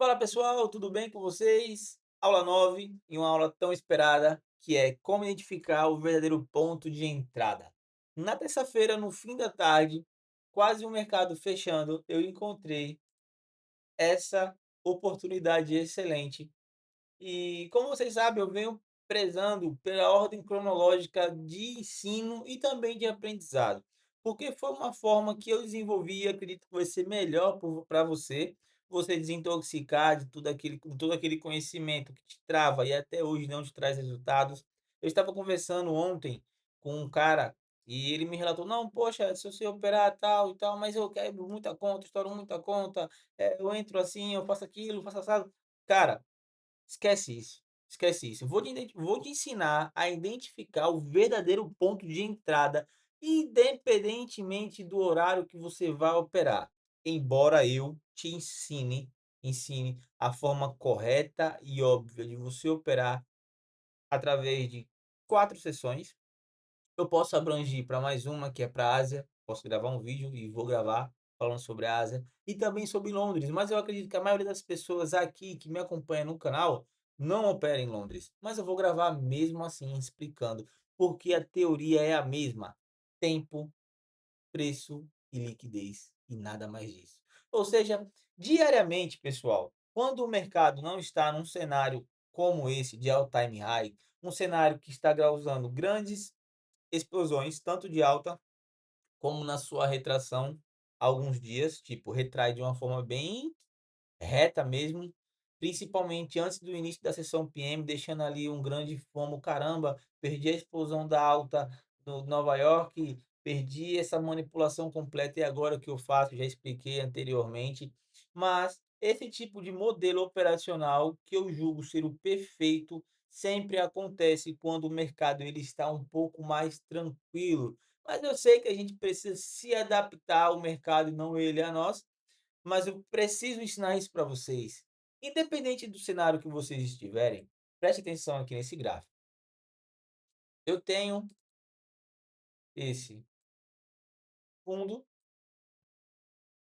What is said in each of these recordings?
Fala pessoal, tudo bem com vocês? Aula 9 e uma aula tão esperada que é como identificar o verdadeiro ponto de entrada. Na terça-feira, no fim da tarde, quase o mercado fechando, eu encontrei essa oportunidade excelente e como vocês sabem, eu venho prezando pela ordem cronológica de ensino e também de aprendizado, porque foi uma forma que eu desenvolvi e acredito que vai ser melhor para você, você desintoxicar de todo aquele conhecimento que te trava e até hoje não te traz resultados. Eu estava conversando ontem com um cara e ele me relatou: "Não, poxa, se você operar tal e tal, mas eu quebro muita conta, estouro muita conta, eu entro assim, eu faço aquilo, faço assado". Cara, esquece isso, esquece isso. Vou te ensinar a identificar o verdadeiro ponto de entrada, independentemente do horário que você vai operar. Embora eu te ensine a forma correta e óbvia de você operar através de 4 sessões, eu posso abranger para mais uma que é para a Ásia, posso gravar um vídeo e vou gravar falando sobre a Ásia e também sobre Londres, mas eu acredito que a maioria das pessoas aqui que me acompanha no canal não opera em Londres, mas eu vou gravar mesmo assim explicando, porque a teoria é a mesma: tempo, preço e liquidez e nada mais disso. Ou seja, diariamente, pessoal, quando o mercado não está num cenário como esse de all time high, um cenário que está causando grandes explosões, tanto de alta como na sua retração, alguns dias, tipo, retrai de uma forma bem reta mesmo, principalmente antes do início da sessão PM, deixando ali um grande FOMO: "Caramba, perdi a explosão da alta no Nova York, perdi essa manipulação completa e agora o que eu faço?", já expliquei anteriormente. Mas esse tipo de modelo operacional, que eu julgo ser o perfeito, sempre acontece quando o mercado ele está um pouco mais tranquilo. Mas eu sei que a gente precisa se adaptar ao mercado e não ele a nós, mas eu preciso ensinar isso para vocês. Independente do cenário que vocês estiverem, preste atenção aqui nesse gráfico. Eu tenho esse fundo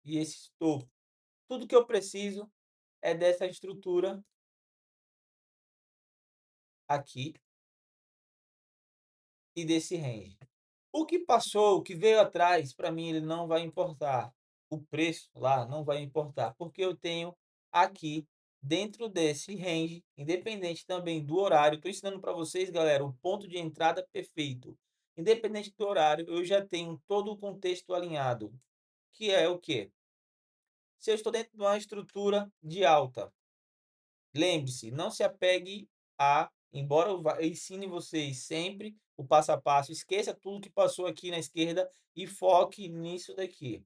e esse topo. Tudo que eu preciso é dessa estrutura aqui e desse range. O que passou, o que veio atrás, para mim ele não vai importar. O preço lá não vai importar, porque eu tenho aqui dentro desse range, independente também do horário, estou ensinando para vocês, galera, o ponto de entrada perfeito. Independente do horário, eu já tenho todo o contexto alinhado, que é o quê? Se eu estou dentro de uma estrutura de alta, lembre-se, não se apegue a, embora eu ensine vocês sempre o passo a passo, esqueça tudo que passou aqui na esquerda e foque nisso daqui.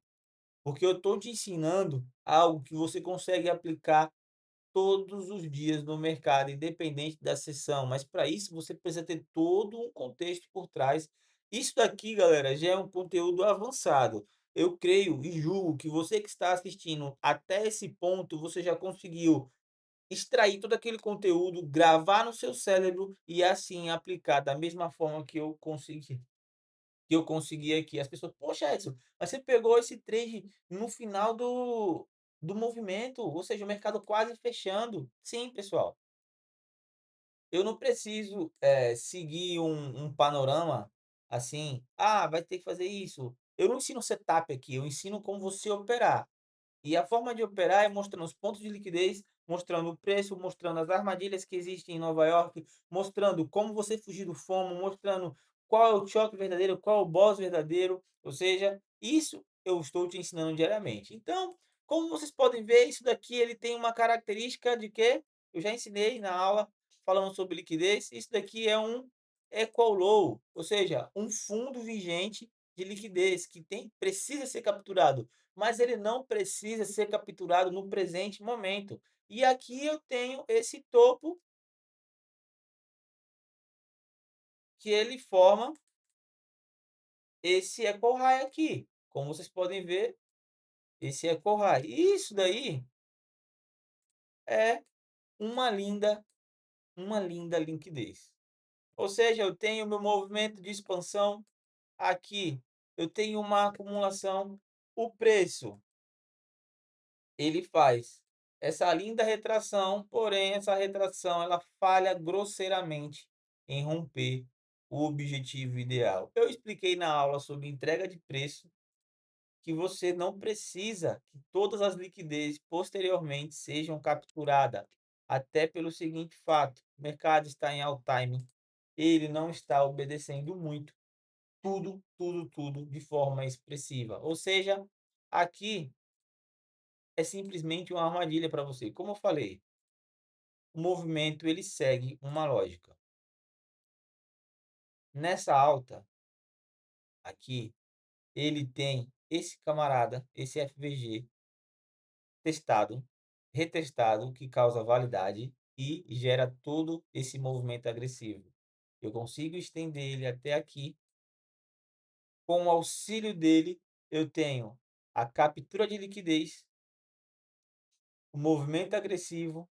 Porque eu estou te ensinando algo que você consegue aplicar todos os dias no mercado, independente da sessão. Mas para isso você precisa ter todo um contexto por trás. Isso daqui, galera, já é um conteúdo avançado. Eu creio e julgo que você que está assistindo até esse ponto, você já conseguiu extrair todo aquele conteúdo, gravar no seu cérebro e assim aplicar da mesma forma que eu consegui aqui. As pessoas: "Poxa, Edson, mas você pegou esse trade no final do movimento, ou seja, o mercado quase fechando". Sim, pessoal, eu não preciso, seguir um panorama, assim: "Ah, vai ter que fazer isso". Eu não ensino setup aqui, eu ensino como você operar. E a forma de operar é mostrando os pontos de liquidez, mostrando o preço, mostrando as armadilhas que existem em Nova York, mostrando como você fugir do FOMO, mostrando qual é o choque verdadeiro, qual é o boss verdadeiro, ou seja, isso eu estou te ensinando diariamente. Então, como vocês podem ver, isso daqui ele tem uma característica de que eu já ensinei na aula falando sobre liquidez, isso daqui é um equal low, ou seja, um fundo vigente de liquidez que precisa ser capturado, mas ele não precisa ser capturado no presente momento. E aqui eu tenho esse topo que ele forma esse equal high aqui. Como vocês podem ver, esse equal high. Isso daí é uma linda liquidez. Ou seja, eu tenho meu movimento de expansão aqui, eu tenho uma acumulação, o preço ele faz essa linda retração, porém essa retração ela falha grosseiramente em romper o objetivo ideal. Eu expliquei na aula sobre entrega de preço que você não precisa que todas as liquidez posteriormente sejam capturadas, até pelo seguinte fato: o mercado está em all time, ele não está obedecendo muito, tudo de forma expressiva. Ou seja, aqui é simplesmente uma armadilha para você. Como eu falei, o movimento ele segue uma lógica. Nessa alta aqui, ele tem esse camarada, esse FVG testado, retestado, que causa validade e gera todo esse movimento agressivo. Eu consigo estender ele até aqui. Com o auxílio dele, eu tenho a captura de liquidez, o movimento agressivo.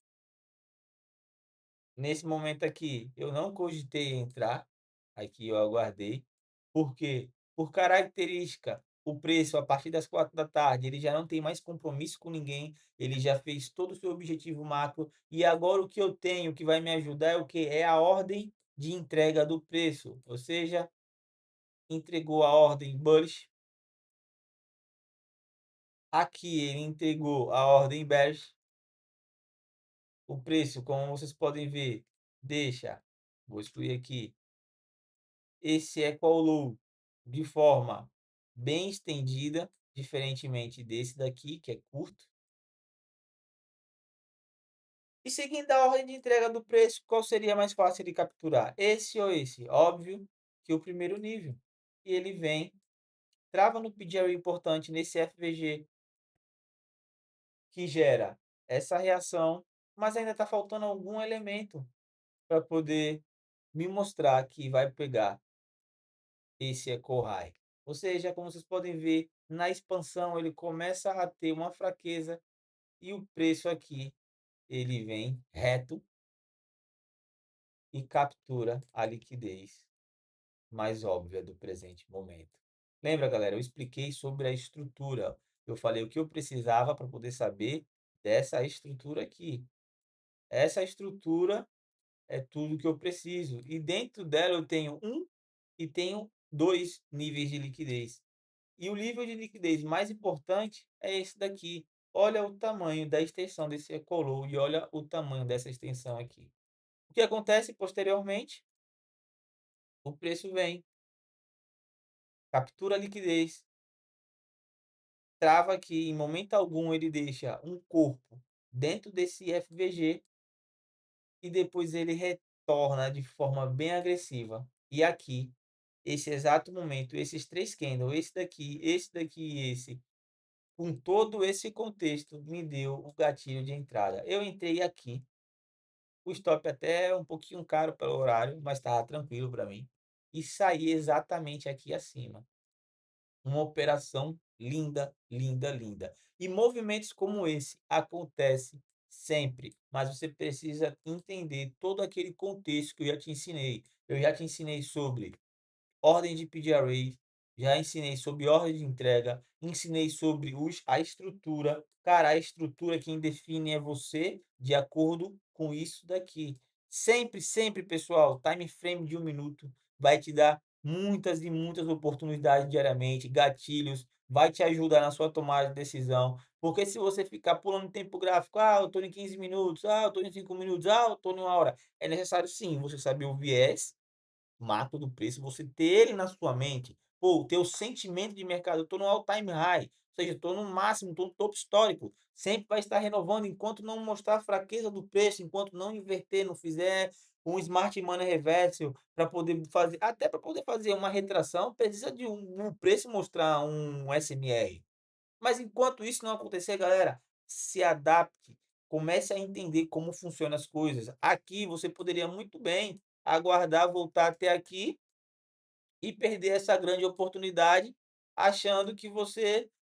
Nesse momento aqui, eu não cogitei entrar, aqui eu aguardei, porque por característica, o preço a partir das 4 da tarde, ele já não tem mais compromisso com ninguém, ele já fez todo o seu objetivo macro, e agora o que eu tenho que vai me ajudar é o que? É a ordem de entrega do preço, ou seja, entregou a ordem bullish, aqui ele entregou a ordem bearish, o preço, como vocês podem ver, deixa, vou excluir aqui, esse equal low de forma bem estendida, diferentemente desse daqui, que é curto. E seguindo a ordem de entrega do preço, qual seria mais fácil de capturar? Esse ou esse? Óbvio que o primeiro nível. E ele vem, trava no PGR importante nesse FVG, que gera essa reação, mas ainda está faltando algum elemento para poder me mostrar que vai pegar esse eco high. Ou seja, como vocês podem ver, na expansão ele começa a ter uma fraqueza e o preço aqui ele vem reto e captura a liquidez mais óbvia do presente momento. Lembra, galera, eu expliquei sobre a estrutura. Eu falei o que eu precisava para poder saber dessa estrutura aqui. Essa estrutura é tudo que eu preciso. E dentro dela eu tenho um e tenho dois níveis de liquidez. E o nível de liquidez mais importante é esse daqui. Olha o tamanho da extensão desse ecolou e olha o tamanho dessa extensão aqui. O que acontece posteriormente? O preço vem, captura a liquidez, trava aqui, em momento algum ele deixa um corpo dentro desse FVG e depois ele retorna de forma bem agressiva. E aqui, esse exato momento, esses três candles, esse daqui e esse, com todo esse contexto, me deu o gatilho de entrada. Eu entrei aqui, o stop até é um pouquinho caro pelo horário, mas estava tranquilo para mim. E saí exatamente aqui acima. Uma operação linda, linda, linda. E movimentos como esse acontecem sempre, mas você precisa entender todo aquele contexto que eu já te ensinei. Eu já te ensinei sobre ordem de pedir array, já ensinei sobre ordem de entrega, ensinei sobre a estrutura. Cara, a estrutura quem define é você, de acordo com isso daqui. Sempre, sempre, pessoal, time frame de 1 minuto vai te dar muitas e muitas oportunidades diariamente, gatilhos, vai te ajudar na sua tomada de decisão. Porque se você ficar pulando tempo gráfico, eu estou em 15 minutos, eu estou em 5 minutos, eu estou em 1 hora, é necessário sim você saber o viés macro do preço, você ter ele na sua mente, pô, ter o sentimento de mercado, eu estou no all time high, ou seja, estou no máximo, estou no topo histórico, sempre vai estar renovando enquanto não mostrar a fraqueza do preço, enquanto não inverter, não fizer um smart money reversal para poder fazer, até para poder fazer uma retração, precisa de um preço mostrar um SMR. Mas enquanto isso não acontecer, galera, se adapte, comece a entender como funcionam as coisas. Aqui você poderia muito bem aguardar voltar até aqui e perder essa grande oportunidade, achando que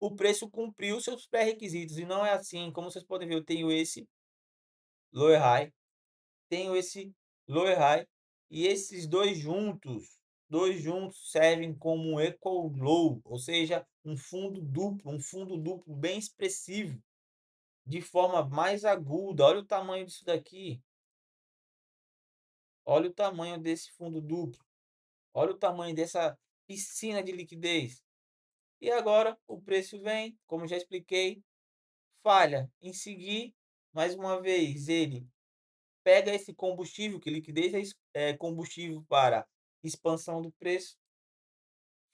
o preço cumpriu seus pré-requisitos. E não é assim. Como vocês podem ver, eu tenho esse lower high, tenho esse lower high, e esses dois juntos servem como um equal low, ou seja, um fundo duplo bem expressivo de forma mais aguda. Olha o tamanho disso daqui, olha o tamanho desse fundo duplo, olha o tamanho dessa piscina de liquidez. E agora o preço vem, como já expliquei, falha em seguir, mais uma vez ele pega esse combustível, que liquidez é combustível para expansão do preço,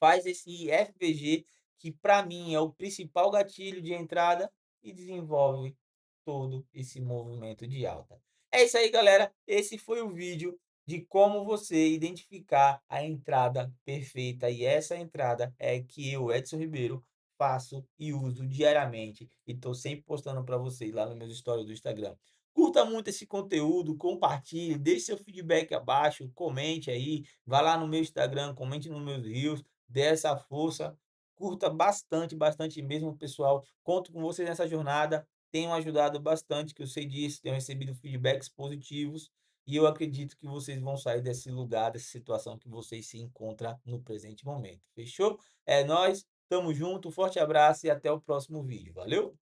faz esse FVG, que para mim é o principal gatilho de entrada, e desenvolve todo esse movimento de alta. É isso aí, galera. Esse foi o vídeo de como você identificar a entrada perfeita. E essa entrada é que eu, Edson Ribeiro, faço e uso diariamente. E estou sempre postando para vocês lá nos meus stories do Instagram. Curta muito esse conteúdo, compartilhe, deixe seu feedback abaixo, comente aí, vá lá no meu Instagram, comente nos meus reels, dê essa força. Curta bastante, bastante mesmo, pessoal. Conto com vocês nessa jornada. Tenham ajudado bastante, que eu sei disso, tenho recebido feedbacks positivos e eu acredito que vocês vão sair desse lugar, dessa situação que vocês se encontram no presente momento. Fechou? É nóis, tamo junto, forte abraço e até o próximo vídeo. Valeu!